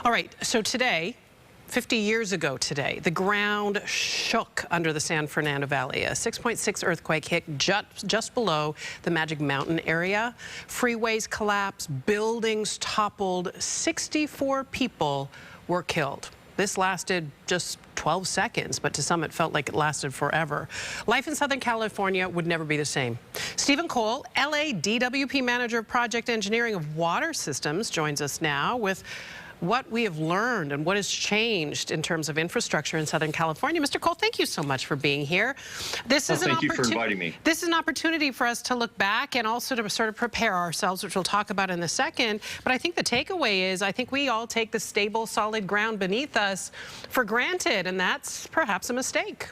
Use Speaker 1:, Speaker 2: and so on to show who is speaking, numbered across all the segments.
Speaker 1: All right, so today, 50 years ago today, the ground shook under the San Fernando Valley. A 6.6 earthquake hit just below the Magic Mountain area. Freeways collapsed, buildings toppled, 64 people were killed. This lasted just 12 seconds, but to some it felt like it lasted forever. Life in Southern California would never be the same. Stephen Cole, LA DWP Manager of Project Engineering of Water Systems, joins us now with what we have learned and what has changed in terms of infrastructure in Southern California. Mr. Cole, thank you so much for being here.
Speaker 2: Thank you for inviting me.
Speaker 1: This is an opportunity for us to look back and also to sort of prepare ourselves, which we'll talk about in a second. But I think the takeaway is I think we all take the stable, solid ground beneath us for granted, and that's perhaps a mistake.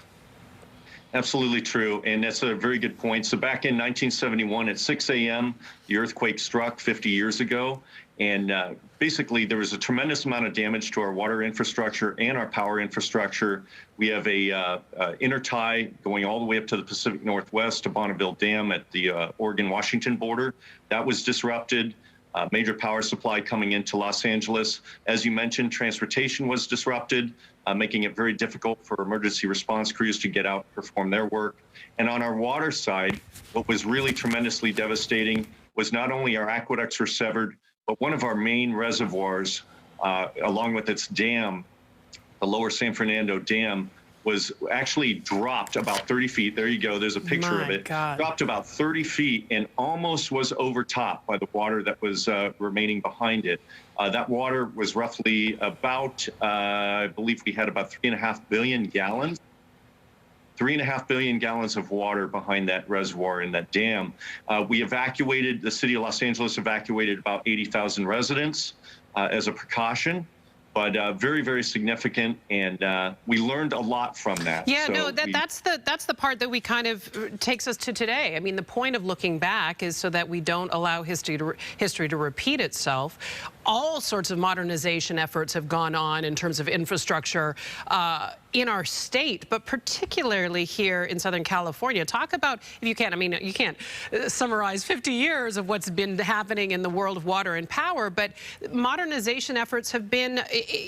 Speaker 2: Absolutely true, and that's a very good point. So back in 1971 at 6 a.m., the earthquake struck 50 years ago, and basically there was a tremendous amount of damage to our water infrastructure and our power infrastructure. We have a intertie going all the way up to the Pacific Northwest to Bonneville Dam at the Oregon-Washington border. That was disrupted. Major power supply coming into Los Angeles. As you mentioned, transportation was disrupted, making it very difficult for emergency response crews to get out and perform their work. And on our water side, what was really tremendously devastating was not only our aqueducts were severed, but one of our main reservoirs, along with its dam, the Lower San Fernando Dam, was actually dropped about 30 feet. There you go. There's a picture of it.
Speaker 1: God.
Speaker 2: Dropped about 30 feet and almost was overtopped by the water that was remaining behind it. That water was roughly about, I believe we had about 3.5 billion gallons. 3.5 billion gallons of water behind that reservoir in that dam. We evacuated, the city of Los Angeles evacuated about 80,000 residents as a precaution. But very, very significant, and we learned a lot from that.
Speaker 1: Yeah,
Speaker 2: so
Speaker 1: no, that's the part that we kind of takes us to today. I mean, the point of looking back is so that we don't allow history to repeat itself. All sorts of modernization efforts have gone on in terms of infrastructure in our state, but particularly here in Southern California. Talk about, if you can, I mean, you can't summarize 50 years of what's been happening in the world of water and power, but modernization efforts have been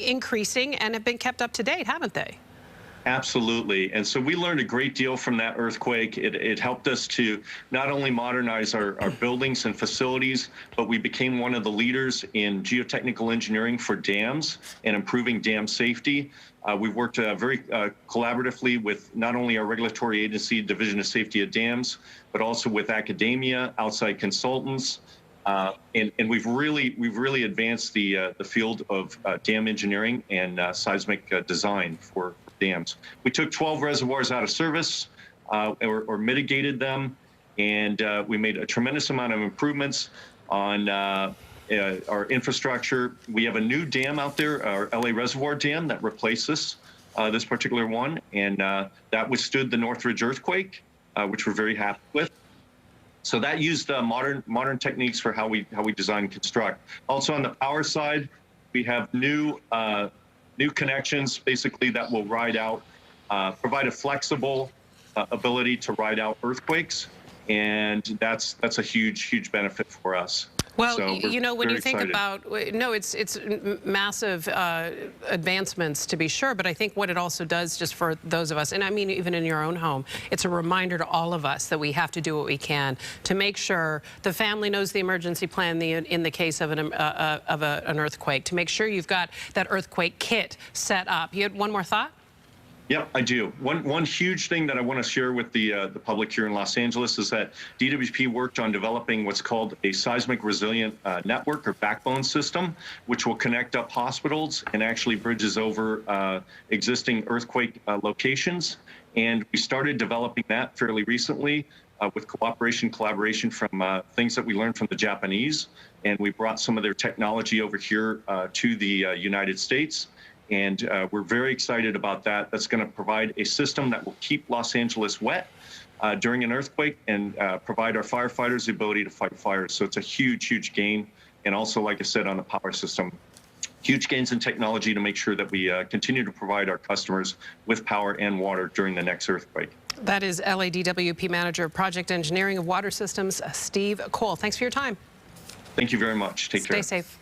Speaker 1: increasing and have been kept up to date, haven't they?
Speaker 2: Absolutely. And so we learned a great deal from that earthquake. It helped us to not only modernize our buildings and facilities, but we became one of the leaders in geotechnical engineering for dams and improving dam safety. We've worked very collaboratively with not only our regulatory agency, Division of Safety of Dams, but also with academia, outside consultants. And we've really advanced the field of dam engineering and seismic design for dams. We took 12 reservoirs out of service or mitigated them, and we made a tremendous amount of improvements on our infrastructure. We have a new dam out there, our LA Reservoir Dam, that replaced this particular one, and that withstood the Northridge earthquake, which we're very happy with. So that used modern techniques for how we design and construct. Also on the power side, we have new connections basically that will ride out, provide a flexible ability to ride out earthquakes, and that's a huge benefit for us.
Speaker 1: Well,
Speaker 2: so
Speaker 1: you know, when you think
Speaker 2: excited.
Speaker 1: about, no, it's massive advancements to be sure, but I think what it also does just for those of us, and I mean even in your own home, it's a reminder to all of us that we have to do what we can to make sure the family knows the emergency plan in the case of an earthquake, to make sure you've got that earthquake kit set up. You had one more thought?
Speaker 2: Yep, I do. One huge thing that I want to share with the public here in Los Angeles is that DWP worked on developing what's called a seismic resilient network or backbone system, which will connect up hospitals and actually bridges over existing earthquake locations. And we started developing that fairly recently with collaboration from things that we learned from the Japanese. And we brought some of their technology over here to the United States. And we're very excited about that. That's going to provide a system that will keep Los Angeles wet during an earthquake and provide our firefighters the ability to fight fires. So it's a huge gain. And also, like I said, on the power system, huge gains in technology to make sure that we continue to provide our customers with power and water during the next earthquake.
Speaker 1: That is LA DWP Manager of Project Engineering of Water Systems, Steve Cole. Thanks for your time.
Speaker 2: Thank you very much. Take care.
Speaker 1: Stay safe.